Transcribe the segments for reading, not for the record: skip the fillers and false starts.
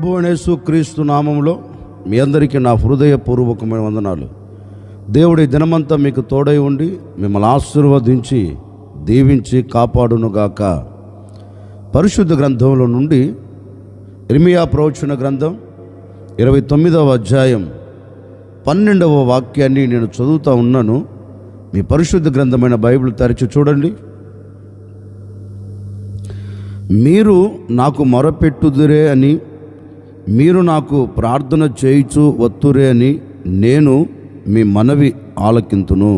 ప్రభువైన యేసుక్రీస్తు నామములో మీ అందరికీ నా హృదయపూర్వకమైన వందనాలు. దేవుడి దినమంతా మీకు తోడై ఉండి మిమ్మల్ని ఆశీర్వదించి దీవించి కాపాడునుగాక. పరిశుద్ధ గ్రంథంలో నుండి ఇర్మియా ప్రవచన గ్రంథం 29వ అధ్యాయం 12వ వాక్యాన్ని నేను చదువుతూ ఉన్నాను. మీ పరిశుద్ధ గ్రంథమైన బైబిల్ తెరిచి చూడండి. మీరు నాకు మొరపెట్టుదురే అని, మీరు నాకు ప్రార్థన చేయుచు వత్తురే అని నేను మీ మనవి ఆలకింతును.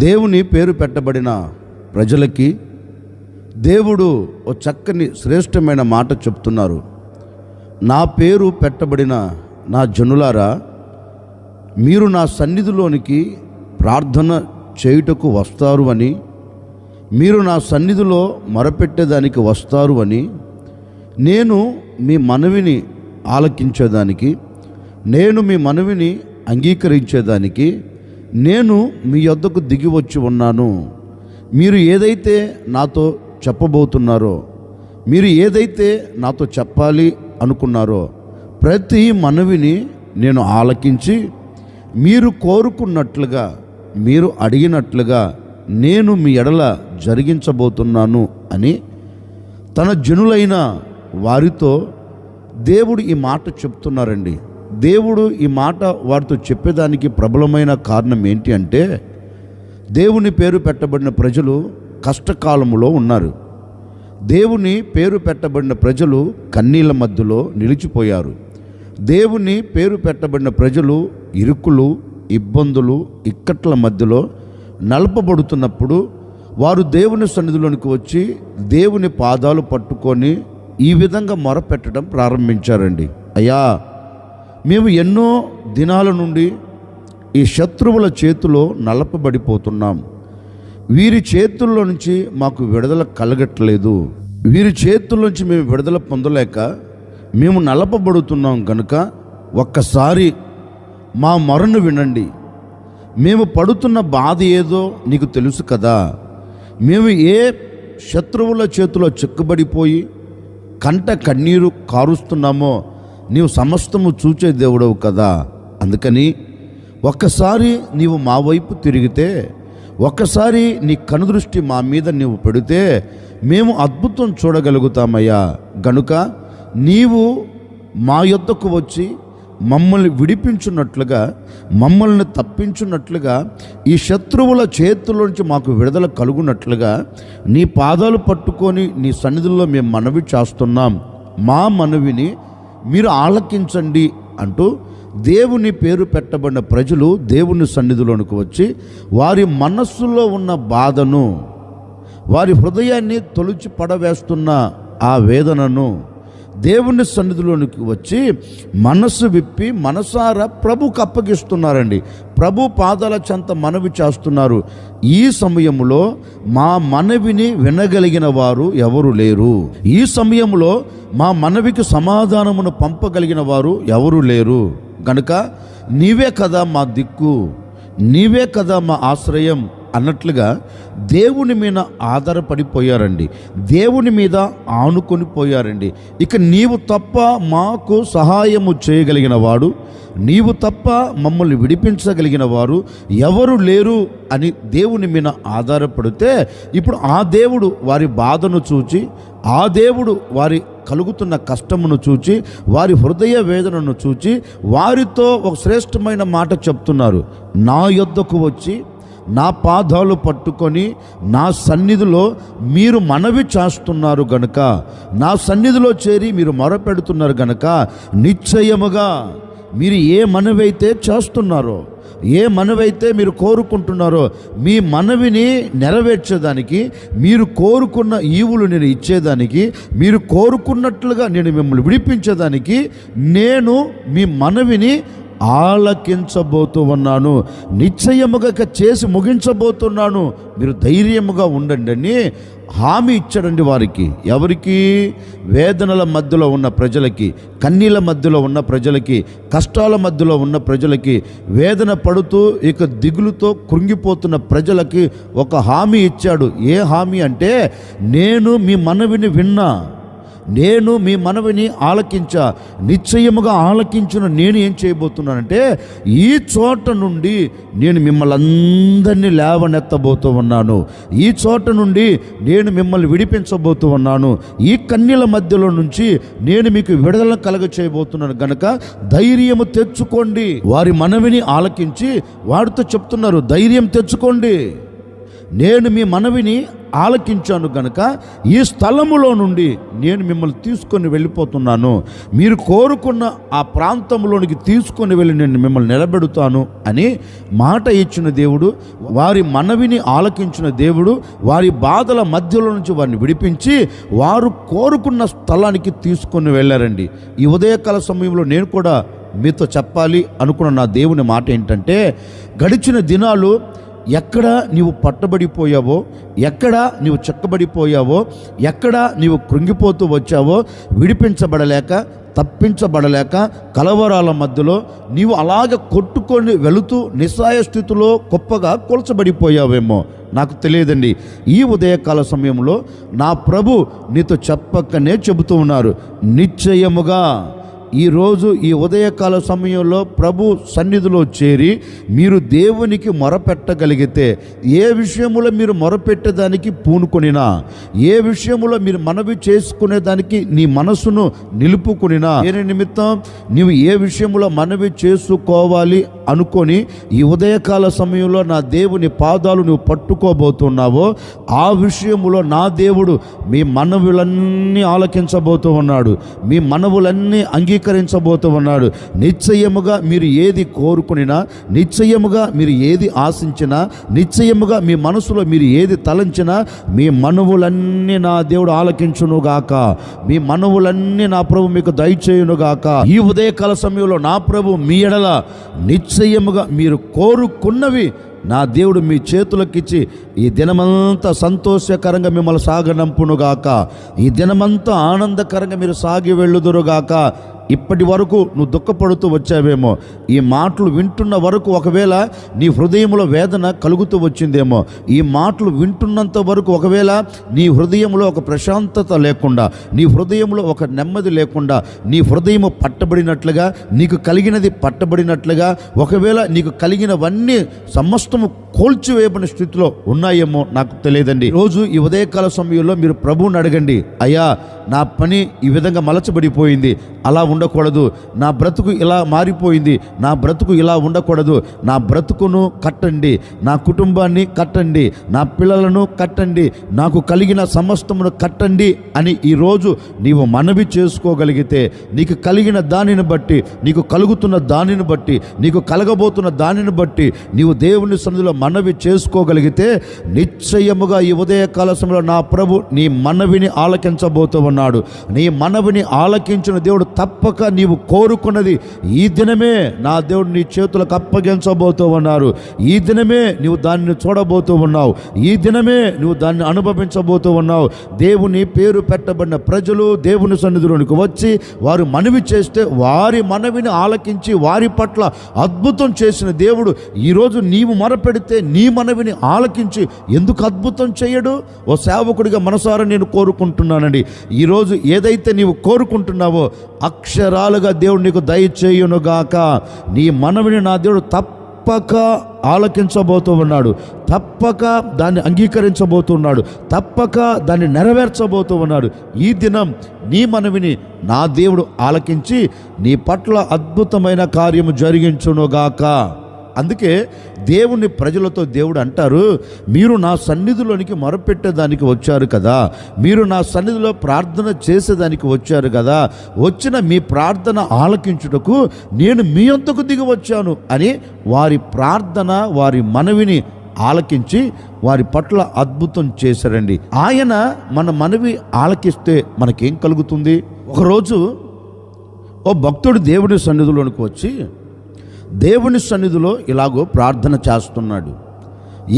దేవుని పేరు పెట్టబడిన ప్రజలకి దేవుడు ఓ చక్కని శ్రేష్టమైన మాట చెప్తున్నారు. నా పేరు పెట్టబడిన నా జనులారా, మీరు నా సన్నిధిలోనికి ప్రార్థన చేయుటకు వస్తారు అని, మీరు నా సన్నిధిలో మొరపెట్టేదానికి వస్తారు అని, నేను మీ మనవిని ఆలకించేదానికి, నేను మీ మనవిని అంగీకరించేదానికి నేను మీ యొద్దకు దిగి వచ్చి ఉన్నాను. మీరు ఏదైతే నాతో చెప్పబోతున్నారో, మీరు ఏదైతే నాతో చెప్పాలి అనుకున్నారో ప్రతి మనవిని నేను ఆలకించి, మీరు కోరుకున్నట్లుగా, మీరు అడిగినట్లుగా నేను మీ ఎడల జరిగించబోతున్నాను అని తన జనులైన వారితో దేవుడు ఈ మాట చెప్తున్నారండి. దేవుడు ఈ మాట వారితో చెప్పేదానికి ప్రబలమైన కారణం ఏంటి అంటే, దేవుని పేరు పెట్టబడిన ప్రజలు కష్టకాలములో ఉన్నారు. దేవుని పేరు పెట్టబడిన ప్రజలు కన్నీళ్ళ మధ్యలో నిలిచిపోయారు. దేవుని పేరు పెట్టబడిన ప్రజలు ఇరుకులు, ఇబ్బందులు, ఇక్కట్ల మధ్యలో నలపబడుతున్నప్పుడు వారు దేవుని సన్నిధిలోనికి వచ్చి దేవుని పాదాలు పట్టుకొని ఈ విధంగా మొరపెట్టడం ప్రారంభించారండి. అయ్యా, మేము ఎన్నో దినాల నుండి ఈ శత్రువుల చేతిలో నలపబడిపోతున్నాం. వీరి చేతుల్లో నుంచి మాకు విడుదల కలగట్లేదు. వీరి చేతుల నుంచి మేము విడుదల పొందలేక మేము నలపబడుతున్నాం కనుక ఒక్కసారి మా మొరను వినండి. మేము పడుతున్న బాధ ఏదో నీకు తెలుసు కదా. మేము ఏ శత్రువుల చేతిలో చిక్కుబడిపోయి కంట కన్నీరు కారుస్తున్నామో నీవు సమస్తము చూచే దేవుడవు కదా. అందుకని ఒక్కసారి నీవు మా వైపు తిరిగితే, ఒక్కసారి నీ కనుదృష్టి మా మీద నీవు పెడితే మేము అద్భుతం చూడగలుగుతామయ్యా. గనుక నీవు మా యొద్దకు వచ్చి మమ్మల్ని విడిపించున్నట్లుగా, మమ్మల్ని తప్పించున్నట్లుగా, ఈ శత్రువుల చేతుల్లోంచి మాకు విడుదల కలుగునట్లుగా నీ పాదాలు పట్టుకొని నీ సన్నిధిలో మేము మనవి చేస్తున్నాం. మా మనవిని మీరు ఆలకించండి అంటూ దేవుని పేరు పెట్టబడిన ప్రజలు దేవుని సన్నిధిలోనికి వచ్చి వారి మనస్సులో ఉన్న బాధను, వారి హృదయాన్ని తొలిచి పడవేస్తున్న ఆ వేదనను దేవుని సన్నిధిలోనికి వచ్చి మనస్సు విప్పి మనసారా ప్రభుకు అప్పగిస్తున్నారండి. ప్రభు పాదాల చెంత మనవి చేస్తున్నారు. ఈ సమయంలో మా మనవిని వినగలిగిన వారు ఎవరు లేరు. ఈ సమయంలో మా మనవికి సమాధానమును పంపగలిగిన వారు ఎవరు లేరు. గనుక నీవే కదా మా దిక్కు, నీవే కదా మా ఆశ్రయం అన్నట్లుగా దేవుని మీద ఆధారపడిపోయారండి. దేవుని మీద ఆనుకొని పోయారండి. ఇక నీవు తప్ప మాకు సహాయము చేయగలిగిన వాడు, నీవు తప్ప మమ్మల్ని విడిపించగలిగిన వారు ఎవరు లేరు అని దేవుని మీద ఆధారపడితే, ఇప్పుడు ఆ దేవుడు వారి బాధను చూచి, ఆ దేవుడు వారి కలుగుతున్న కష్టమును చూచి, వారి హృదయ వేదనను చూచి వారితో ఒక శ్రేష్టమైన మాట చెప్తున్నారు. నా యొద్దకు వచ్చి నా పాదాలు పట్టుకొని నా సన్నిధిలో మీరు మనవి చేస్తున్నారు గనుక, నా సన్నిధిలో చేరి మీరు మొరపెడుతున్నారు గనుక నిశ్చయముగా మీరు ఏ మనవైతే చేస్తున్నారో, ఏ మనవైతే మీరు కోరుకుంటున్నారో మీ మనవిని నెరవేర్చేదానికి, మీరు కోరుకున్న ఈవులు నేను ఇచ్చేదానికి, మీరు కోరుకున్నట్లుగా నేను మిమ్మల్ని విడిపించేదానికి నేను మీ మనవిని ఆలకించబోతూ ఉన్నాను. నిశ్చయముగా చేసి ముగించబోతున్నాను. మీరు ధైర్యముగా ఉండండి అని హామీ ఇచ్చాడండి వారికి. ఎవరికి? వేదనల మధ్యలో ఉన్న ప్రజలకి, కన్నీళ్ళ మధ్యలో ఉన్న ప్రజలకి, కష్టాల మధ్యలో ఉన్న ప్రజలకి, వేదన పడుతూ ఇక దిగులుతో కృంగిపోతున్న ప్రజలకి ఒక హామీ ఇచ్చాడు. ఏ హామీ అంటే, నేను మీ మనవిని విన్నా, నేను మీ మనవిని ఆలకించా, నిశ్చయముగా ఆలకించిన నేను ఏం చేయబోతున్నానంటే ఈ చోట నుండి నేను మిమ్మల్ని అందరినీ లేవనెత్తబోతూ ఉన్నాను. ఈ చోట నుండి నేను మిమ్మల్ని విడిపించబోతూ ఉన్నాను. ఈ కన్యల మధ్యలో నుంచి నేను మీకు విడుదల కలగ చేయబోతున్నాను గనక ధైర్యము తెచ్చుకోండి. వారి మనవిని ఆలకించి వాడితో చెప్తున్నారు, ధైర్యం తెచ్చుకోండి, నేను మీ మనవిని ఆలకించాను గనక ఈ స్థలములో నుండి నేను మిమ్మల్ని తీసుకొని వెళ్ళిపోతున్నాను. మీరు కోరుకున్న ఆ ప్రాంతంలోనికి తీసుకొని వెళ్ళి నేను మిమ్మల్ని నిలబెడతాను అని మాట ఇచ్చిన దేవుడు, వారి మనవిని ఆలకించిన దేవుడు వారి బాధల మధ్యలో నుంచి వారిని విడిపించి వారు కోరుకున్న స్థలానికి తీసుకొని వెళ్ళారండి. ఈ ఉదయకాల సమయంలో నేను కూడా మీతో చెప్పాలి అనుకున్న నా దేవుని మాట ఏంటంటే, గడిచిన దినాలు ఎక్కడ నీవు పట్టబడిపోయావో, ఎక్కడ నీవు చెక్కబడిపోయావో, ఎక్కడ నీవు కృంగిపోతూ వచ్చావో, విడిపించబడలేక తప్పించబడలేక కలవరాల మధ్యలో నీవు అలాగ కొట్టుకొని వెళుతూ నిస్సాయ స్థితిలో గొప్పగా కొలచబడిపోయావేమో నాకు తెలియదండి. ఈ ఉదయకాల సమయంలో నా ప్రభు నీతో చెప్పకనే చెబుతూ ఉన్నారు, నిశ్చయముగా ఈరోజు ఈ ఉదయకాల సమయంలో ప్రభు సన్నిధిలో చేరి మీరు దేవునికి మొరపెట్టగలిగితే, ఏ విషయములో మీరు మొరపెట్టేదానికి పూనుకొనినా, ఏ విషయములో మీరు మనవి చేసుకునేదానికి నీ మనసును నిలుపుకొనినా, దేని నిమిత్తం నీవు ఏ విషయములో మనవి చేసుకోవాలి అనుకొని ఈ ఉదయకాల సమయంలో నా దేవుని పాదాలు నువ్వు పట్టుకోబోతున్నావో, ఆ విషయములో నా దేవుడు మీ మనవులన్నీ ఆలకించబోతూ ఉన్నాడు, మీ మనవులన్నీ అంగీకరించబోతూ ఉన్నాడు. నిశ్చయముగా మీరు ఏది కోరుకునినా, నిశ్చయముగా మీరు ఏది ఆశించినా, నిశ్చయముగా మీ మనసులో మీరు ఏది తలంచినా మీ మనవులన్నీ నా దేవుడు ఆలకించునుగాక, మీ మనవులన్నీ నా ప్రభు మీకు దయచేయునుగాక. ఈ ఉదయకాల సమయంలో నా ప్రభు మీ ఎడల నిశ్చయముగా మీరు కోరుకున్నవి నా దేవుడు మీ చేతులకిచ్చి ఈ దినమంతా సంతోషకరంగా మిమ్మల్ని సాగనంపునుగాక, ఈ దినమంతా ఆనందకరంగా మీరు సాగి వెళ్ళుదురుగాక. ఇప్పటి వరకు నువ్వు దుఃఖపడుతూ వచ్చావేమో, ఈ మాటలు వింటున్న వరకు ఒకవేళ నీ హృదయంలో వేదన కలుగుతూ వచ్చిందేమో, ఈ మాటలు వింటున్నంత వరకు ఒకవేళ నీ హృదయంలో ఒక ప్రశాంతత లేకుండా, నీ హృదయంలో ఒక నెమ్మది లేకుండా, నీ హృదయము పట్టబడినట్లుగా, నీకు కలిగినది పట్టబడినట్లుగా, ఒకవేళ నీకు కలిగినవన్నీ సమస్తము కోల్చివేయబడిన స్థితిలో ఉన్నాయేమో నాకు తెలియదండి. రోజు ఈ ఉదయకాల సమయంలో మీరు ప్రభువుని అడగండి, అయ్యా నా పని ఈ విధంగా మలచబడిపోయింది, అలా ఉండకూడదు, నా బ్రతుకు ఇలా మారిపోయింది, నా బ్రతుకు ఇలా ఉండకూడదు, నా బ్రతుకును కట్టండి, నా కుటుంబాన్ని కట్టండి, నా పిల్లలను కట్టండి, నాకు కలిగిన సమస్తమును కట్టండి అని ఈరోజు నీవు మనవి చేసుకోగలిగితే, నీకు కలిగిన దానిని బట్టి, నీకు కలుగుతున్న దానిని బట్టి, నీకు కలగబోతున్న దానిని బట్టి నీవు దేవుని సన్నిధిలో మనవి చేసుకోగలిగితే, నిశ్చయముగా ఈ ఉదయకాల సమయంలో నా ప్రభు నీ మనవిని ఆలకించబోతూ ఉన్నాడు. నీ మనవిని ఆలకించిన దేవుడు తప్పక నీవు కోరుకున్నది ఈ దినమే నా దేవుడు నీ చేతులకు అప్పగించబోతూ ఉన్నారు. ఈ దినమే నీవు దానిని చూడబోతూ ఉన్నావు, ఈ దినమే నువ్వు దాన్ని అనుభవించబోతూ ఉన్నావు. దేవుని పేరు పెట్టబడిన ప్రజలు దేవుని సన్నిధిలోనికి వచ్చి వారు మనవి చేస్తే వారి మనవిని ఆలకించి వారి పట్ల అద్భుతం చేసిన దేవుడు ఈరోజు నీవు మొరపెడితే నీ మనవిని ఆలకించి ఎందుకు అద్భుతం చేయడు? ఓ సేవకుడిగా మనసారా నేను కోరుకుంటున్నానండి, ఈరోజు ఏదైతే నీవు కోరుకుంటున్నావో అక్షరాలుగా దేవుడు నీకు దయచేయునుగాక. నీ మనవిని నా దేవుడు తప్పక ఆలకించబోతూ ఉన్నాడు, తప్పక దాన్ని అంగీకరించబోతున్నాడు, తప్పక దాన్ని నెరవేర్చబోతూ ఉన్నాడు. ఈ దినం నీ మనవిని నా దేవుడు ఆలకించి నీ పట్ల అద్భుతమైన కార్యము జరిగించునుగాక. అందుకే దేవుని ప్రజలతో దేవుడు అంటారు, మీరు నా సన్నిధిలోనికి మొరపెట్టేదానికి వచ్చారు కదా, మీరు నా సన్నిధిలో ప్రార్థన చేసేదానికి వచ్చారు కదా, వచ్చిన మీ ప్రార్థన ఆలకించుటకు నేను మీ అంతకు దిగి వచ్చాను అని వారి ప్రార్థన వారి మనవిని ఆలకించి వారి పట్ల అద్భుతం చేశారండి. ఆయన మన మనవి ఆలకిస్తే మనకేం కలుగుతుంది? ఒకరోజు ఓ భక్తుడు దేవుని సన్నిధిలోనికి వచ్చి దేవుని సన్నిధిలో ఇలాగో ప్రార్థన చేస్తున్నాడు.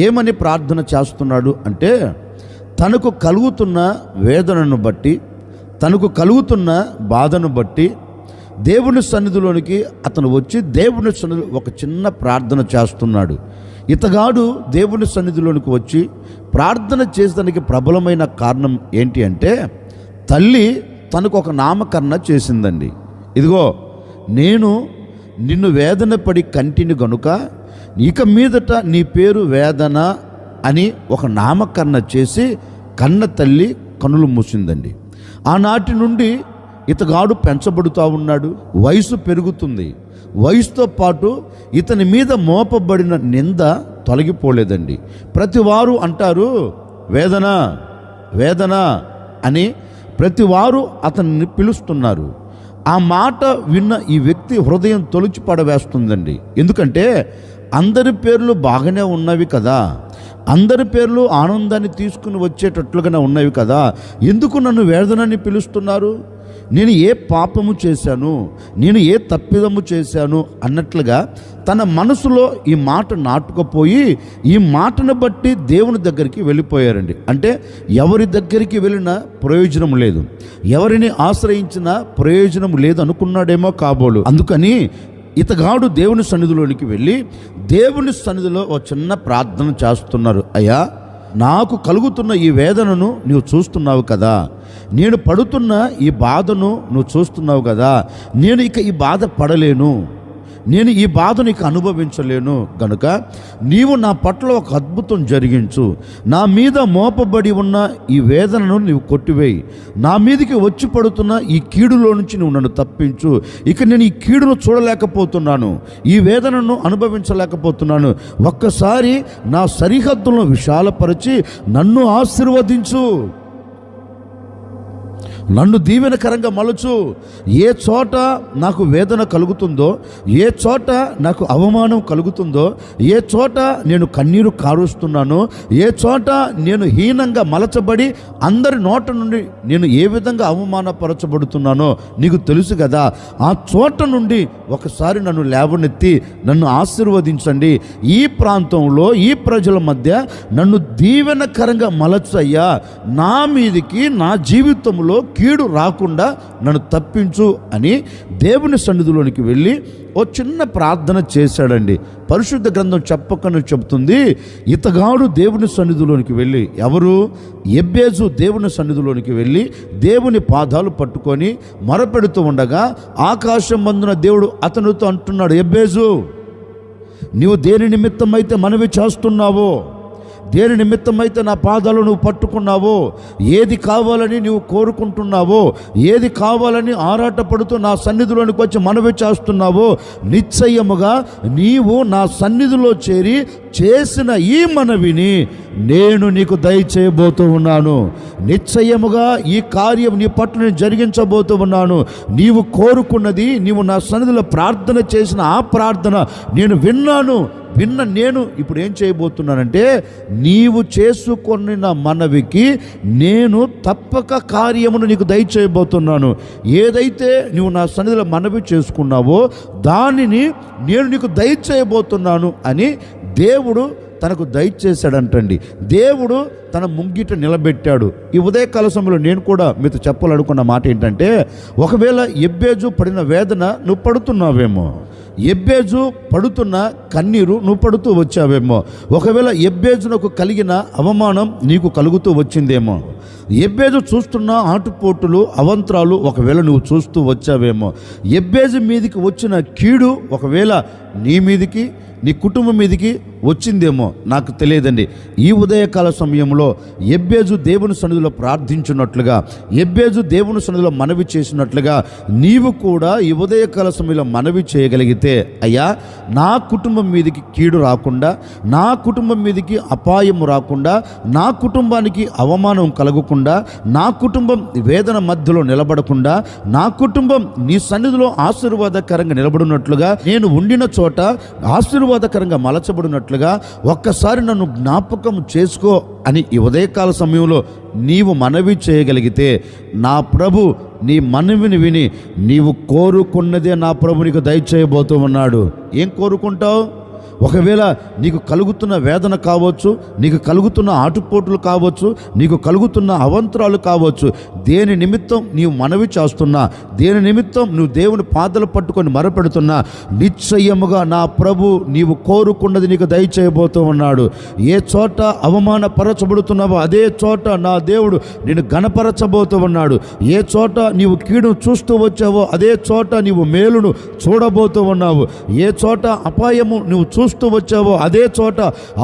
ఏమని ప్రార్థన చేస్తున్నాడు అంటే, తనకు కలుగుతున్న వేదనను బట్టి, తనకు కలుగుతున్న బాధను బట్టి దేవుని సన్నిధిలోనికి అతను వచ్చి దేవుని సన్నిధిలో ఒక చిన్న ప్రార్థన చేస్తున్నాడు. ఇతగాడు దేవుని సన్నిధిలోనికి వచ్చి ప్రార్థన చేసేదానికి ప్రబలమైన కారణం ఏంటి అంటే, తల్లి తనకు ఒక నామకరణ చేసిందండి. ఇదిగో నేను నిన్ను వేదన పడి కంటిని గనుక ఇక మీదట నీ పేరు వేదన అని ఒక నామకరణ చేసి కన్న తల్లి కనులు మూసిందండి. ఆనాటి నుండి ఇతగాడు పెంచబడుతూ ఉన్నాడు. వయసు పెరుగుతుంది. వయసుతో పాటు ఇతని మీద మోపబడిన నింద తొలగిపోలేదండి. ప్రతివారు అంటారు వేదన వేదన అని, ప్రతివారు అతన్ని పిలుస్తున్నారు. ఆ మాట విన్న ఈ వ్యక్తి హృదయం తొలిచి పడవేస్తుందండి. ఎందుకంటే అందరి పేర్లు బాగానే ఉన్నవి కదా, అందరి పేర్లు ఆనందాన్ని తీసుకుని వచ్చేటట్లుగానే ఉన్నవి కదా, ఎందుకు నన్ను వేదనని పిలుస్తున్నారు? నేను ఏ పాపము చేశాను, నేను ఏ తప్పిదము చేశాను అన్నట్లుగా తన మనసులో ఈ మాట నాటుకుపోయి ఈ మాటను బట్టి దేవుని దగ్గరికి వెళ్ళిపోయారండి. అంటే ఎవరి దగ్గరికి వెళ్ళినా ప్రయోజనం లేదు, ఎవరిని ఆశ్రయించినా ప్రయోజనం లేదు అనుకున్నాడేమో కాబోలు. అందుకని ఇతగాడు దేవుని సన్నిధిలోనికి వెళ్ళి దేవుని సన్నిధిలో ఒక చిన్న ప్రార్థన చేస్తున్నారు. అయ్యా, నాకు కలుగుతున్న ఈ వేదనను నువ్వు చూస్తున్నావు కదా, నేను పడుతున్న ఈ బాధను నువ్వు చూస్తున్నావు కదా, నేను ఇక ఈ బాధ పడలేను, నేను ఈ బాధను ఇక అనుభవించలేను గనుక నీవు నా పట్ల ఒక అద్భుతం జరిగించు, నా మీద మోపబడి ఉన్న ఈ వేదనను నీవు కొట్టివేయి, నా మీదకి వచ్చి పడుతున్న ఈ కీడులో నుంచి నువ్వు నన్ను తప్పించు, ఇక నేను ఈ కీడును చూడలేకపోతున్నాను, ఈ వేదనను అనుభవించలేకపోతున్నాను, ఒక్కసారి నా సరిహద్దులను విశాలపరిచి నన్ను ఆశీర్వదించు, నన్ను దీవెనకరంగా మలుచు. ఏ చోట నాకు వేదన కలుగుతుందో, ఏ చోట నాకు అవమానం కలుగుతుందో, ఏ చోట నేను కన్నీరు కారుస్తున్నానో, ఏ చోట నేను హీనంగా మలచబడి అందరి నోట నుండి నేను ఏ విధంగా అవమానపరచబడుతున్నానో నీకు తెలుసు కదా, ఆ చోట నుండి ఒకసారి నన్ను లేవనెత్తి నన్ను ఆశీర్వదించండి, ఈ ప్రాంతంలో ఈ ప్రజల మధ్య నన్ను దీవెనకరంగా మలచయ్యా, నా మీదికి నా జీవితంలో కీడు రాకుండా నన్ను తప్పించు అని దేవుని సన్నిధిలోనికి వెళ్ళి ఓ చిన్న ప్రార్థన చేశాడండి. పరిశుద్ధ గ్రంథం చెప్పకనే చెబుతుంది, ఇతగాడు దేవుని సన్నిధిలోనికి వెళ్ళి, ఎవరు? ఎబ్బేజు దేవుని సన్నిధిలోనికి వెళ్ళి దేవుని పాదాలు పట్టుకొని మొరపెడుతూ ఉండగా ఆకాశం మందున దేవుడు అతనితో అంటున్నాడు, ఎబ్బేజు, నీవు దేని నిమిత్తం అయితే మనవి చేస్తున్నావో, దేని నిమిత్తమైతే నా పాదాలు నువ్వు పట్టుకున్నావో, ఏది కావాలని నువ్వు కోరుకుంటున్నావో, ఏది కావాలని ఆరాటపడుతూ నా సన్నిధిలోనికి వచ్చి మనవి చేస్తున్నావో, నిశ్చయముగా నీవు నా సన్నిధిలో చేరి చేసిన ఈ మనవిని నేను నీకు దయచేయబోతూ ఉన్నాను. నిశ్చయముగా ఈ కార్యం నీ పట్ల నేను జరిగించబోతూ ఉన్నాను. నీవు కోరుకున్నది, నీవు నా సన్నిధిలో ప్రార్థన చేసిన ఆ ప్రార్థన నేను విన్నాను. నేను ఇప్పుడు ఏం చేయబోతున్నానంటే, నీవు చేసుకొనిన మనవికి నేను తప్పక కార్యమును నీకు దయచేయబోతున్నాను. ఏదైతే నువ్వు నా సన్నిధిలో మనవి చేసుకున్నావో దానిని నేను నీకు దయచేయబోతున్నాను అని దేవుడు తనకు దయచేశాడంటండి. దేవుడు తన ముంగిట నిలబెట్టాడు. ఈ ఉదయకాల సమయంలో నేను కూడా మీతో చెప్పాలనుకున్న మాట ఏంటంటే, ఒకవేళ ఎబ్బేజు పడిన వేదన నువ్వు పడుతున్నావేమో, ఎబ్బేజు పడుతున్న కన్నీరు నువ్వు పడుతూ వచ్చావేమో, ఒకవేళ ఎబ్బేజునకు కలిగిన అవమానం నీకు కలుగుతూ వచ్చిందేమో, ఎబ్బేజు చూస్తున్న ఆటుపోటులు అవంతరాలు ఒకవేళ నువ్వు చూస్తూ వచ్చావేమో, ఎబ్బేజు మీదికి వచ్చిన కీడు ఒకవేళ నీ మీదికి నీ కుటుంబం మీదికి వచ్చిందేమో, నాకు తెలియదండి. ఈ ఉదయకాల సమయంలో ఎబ్బేజు దేవుని సన్నిధిలో ప్రార్థించినట్లుగా, ఎబ్బేజు దేవుని సన్నిధిలో మనవి చేసినట్లుగా నీవు కూడా ఈ ఉదయకాల సమయంలో మనవి చేయగలిగితే, అయ్యా, నా కుటుంబం మీదికి కీడు రాకుండా, నా కుటుంబం మీదికి అపాయం రాకుండా, నా కుటుంబానికి అవమానం కలగకుండా, నా కుటుంబం వేదన మధ్యలో నిలబడకుండా, నా కుటుంబం నీ సన్నిధిలో ఆశీర్వాదకరంగా నిలబడినట్లుగా, నేను ఉండిన చోట ఆశీర్వాదకరంగా మలచబడినట్లుగా ఒక్కసారి నన్ను జ్ఞాపకం చేసుకో అని ఈ ఉదయకాల సమయంలో నీవు మనవి చేయగలిగితే, నా ప్రభు నీ మనవిని విని నీవు కోరుకున్నదే నా ప్రభు నీకు దయచేయబోతూ ఉన్నాడు. ఏం కోరుకుంటావు? ఒకవేళ నీకు కలుగుతున్న వేదన కావచ్చు, నీకు కలుగుతున్న ఆటుపోటులు కావచ్చు, నీకు కలుగుతున్న అవంతరాలు కావచ్చు, దేని నిమిత్తం నీవు మనవి చేస్తున్నా, దేని నిమిత్తం నువ్వు దేవుని పాదాలు పట్టుకొని మరపెడుతున్నా, నిశ్చయముగా నా ప్రభు నీవు కోరుకున్నది నీకు దయచేయబోతూ ఉన్నాడు. ఏ చోట అవమానపరచబడుతున్నావో అదే చోట నా దేవుడు నిన్ను గణపరచబోతూ ఉన్నాడు. ఏ చోట నీవు కీడును చూస్తూ వచ్చావో అదే చోట నీవు మేలును చూడబోతూ ఉన్నావు. ఏ చోట అపాయము నువ్వు చూస్తూ వచ్చావో అదే చోట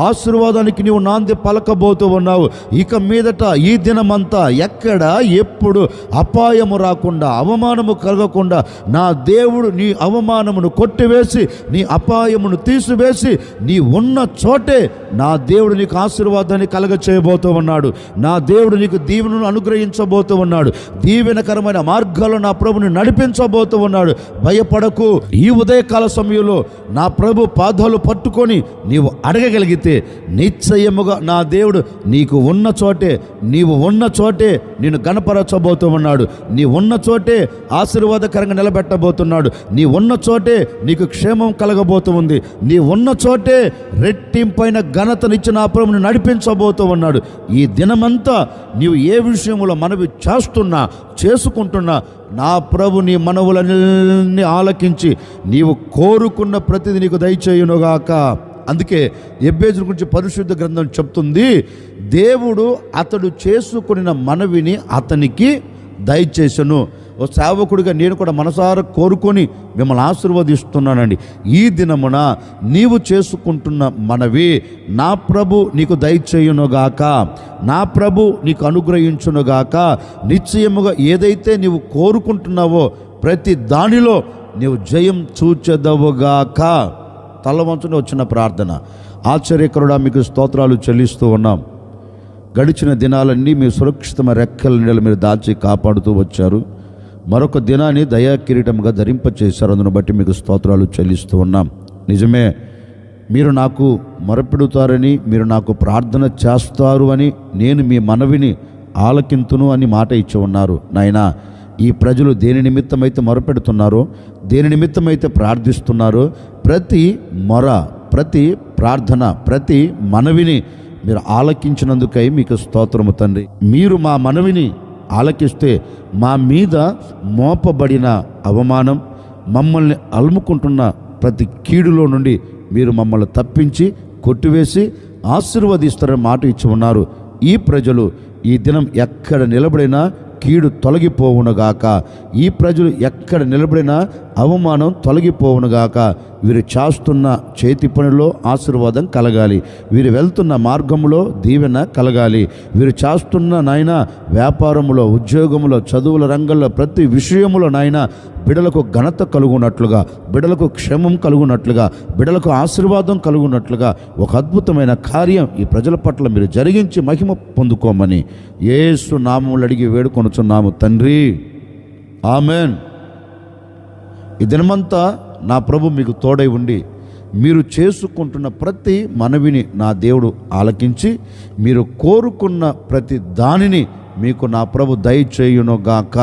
ఆశీర్వాదానికి నీవు నాంది పలకబోతూ ఉన్నావు. ఇక మీదట ఈ దినమంతా ఎక్కడ ఎప్పుడు అపాయము రాకుండా, అవమానము కలగకుండా నా దేవుడు నీ అవమానమును కొట్టివేసి, నీ అపాయమును తీసివేసి, నీ ఉన్న చోటే నా దేవుడు నీకు ఆశీర్వాదాన్ని కలగ చేయబోతూ ఉన్నాడు. నా దేవుడు నీకు దీవెనను అనుగ్రహించబోతూ ఉన్నాడు. దీవెనకరమైన మార్గాల్లో నా ప్రభుని నడిపించబోతూ ఉన్నాడు. భయపడకు. ఈ ఉదయకాల సమయంలో నా ప్రభు పాదాలు పట్టుకొని నీవు అడగగలిగితే నిశ్చయముగా నా దేవుడు నీకు ఉన్న చోటే, నీవు ఉన్న చోటే నిన్ను గణపరచబోతూ ఉన్నాడు. నీ ఉన్న చోటే ఆశీర్వాదకరంగా నిలబెట్టబోతున్నాడు. నీ ఉన్న చోటే నీకు క్షేమం కలగబోతూ ఉంది. నీ ఉన్న చోటే రెట్టింపైన ఘనతనిచ్చి నా ప్రభుని నడిపించబోతూ ఉన్నాడు. ఈ దినమంతా నీవు ఏ విషయంలో మనవి చేసుకుంటున్నా నా ప్రభు నీ మనవులన్నీ ఆలకించి నీవు కోరుకున్న ప్రతిదీ నీకు దయచేయునుగాక. అందుకే ఎబ్బేజు గురించి పరిశుద్ధ గ్రంథం చెప్తుంది, దేవుడు అతడు చేసుకున్న మనవిని అతనికి దయచేసను. ఓ సేవకుడిగా నేను కూడా మనసారా కోరుకొని మిమ్మల్ని ఆశీర్వదిస్తున్నానండి. ఈ దినమున నీవు చేసుకుంటున్న మనవి నా ప్రభు నీకు దయచేయునుగాక, నా ప్రభు నీకు అనుగ్రహించునుగాక. నిశ్చయముగా ఏదైతే నీవు కోరుకుంటున్నావో ప్రతి దానిలో నీవు జయం చూచెదవుగాక. తలవంచున వచ్చిన ప్రార్థన. ఆశ్చర్యకరుడా మీకు స్తోత్రాలు చెల్లిస్తూ ఉన్నాం. గడిచిన దినాలన్నీ మీ సురక్షితమైన రెక్కల నీడలు మీరు దాచి కాపాడుతూ వచ్చారు. మరొక దినాన్ని దయా కిరీటంగా ధరింపచేశారు. అందును బట్టి మీకు స్తోత్రాలు చెల్లిస్తూ ఉన్నాం. నిజమే, మీరు నాకు మొరపెడుతారని, మీరు నాకు ప్రార్థన చేస్తారు అని, నేను మీ మనవిని ఆలకింతును అని మాట ఇచ్చి ఉన్నారు. నాయనా, ఈ ప్రజలు దేని నిమిత్తమైతే మొరపెడుతున్నారో, దేని నిమిత్తమైతే ప్రార్థిస్తున్నారో, ప్రతి మొర, ప్రతి ప్రార్థన, ప్రతి మనవిని మీరు ఆలకించినందుకై మీకు స్తోత్రము తండ్రి. మీరు మా మనవిని ఆలకిస్తే మా మీద మోపబడిన అవమానం, మమ్మల్ని అలుముకుంటున్న ప్రతి కీడులో నుండి మీరు మమ్మల్ని తప్పించి కొట్టివేసి ఆశీర్వదిస్తారని మాట ఇచ్చి ఉన్నారు. ఈ ప్రజలు ఈ దినం ఎక్కడ నిలబడినా కీడు తొలగిపోవునుగాక. ఈ ప్రజలు ఎక్కడ నిలబడినా అవమానం తొలగిపోవునుగాక. వీరు చేస్తున్న చేతి పనిలో ఆశీర్వాదం కలగాలి. వీరు వెళ్తున్న మార్గంలో దీవెన కలగాలి. వీరు చేస్తున్న నాయన వ్యాపారంలో, ఉద్యోగంలో, చదువుల రంగంలో, ప్రతి విషయంలో నాయన బిడలకు ఘనత కలుగునట్లుగా, బిడలకు క్షేమం కలుగునట్లుగా, బిడలకు ఆశీర్వాదం కలుగునట్లుగా ఒక అద్భుతమైన కార్యం ఈ ప్రజల పట్ల మీరు జరిగించి మహిమ పొందుకోమని యేసు నామములో అడిగి వేడుకొనుచున్నాము తండ్రి. ఆమెన్. ఈ దినమంతా నా ప్రభు మీకు తోడై ఉండి మీరు చేసుకుంటున్న ప్రతి మనవిని నా దేవుడు ఆలకించి మీరు కోరుకున్న ప్రతి దానిని మీకు నా ప్రభు దయచేయునుగాక.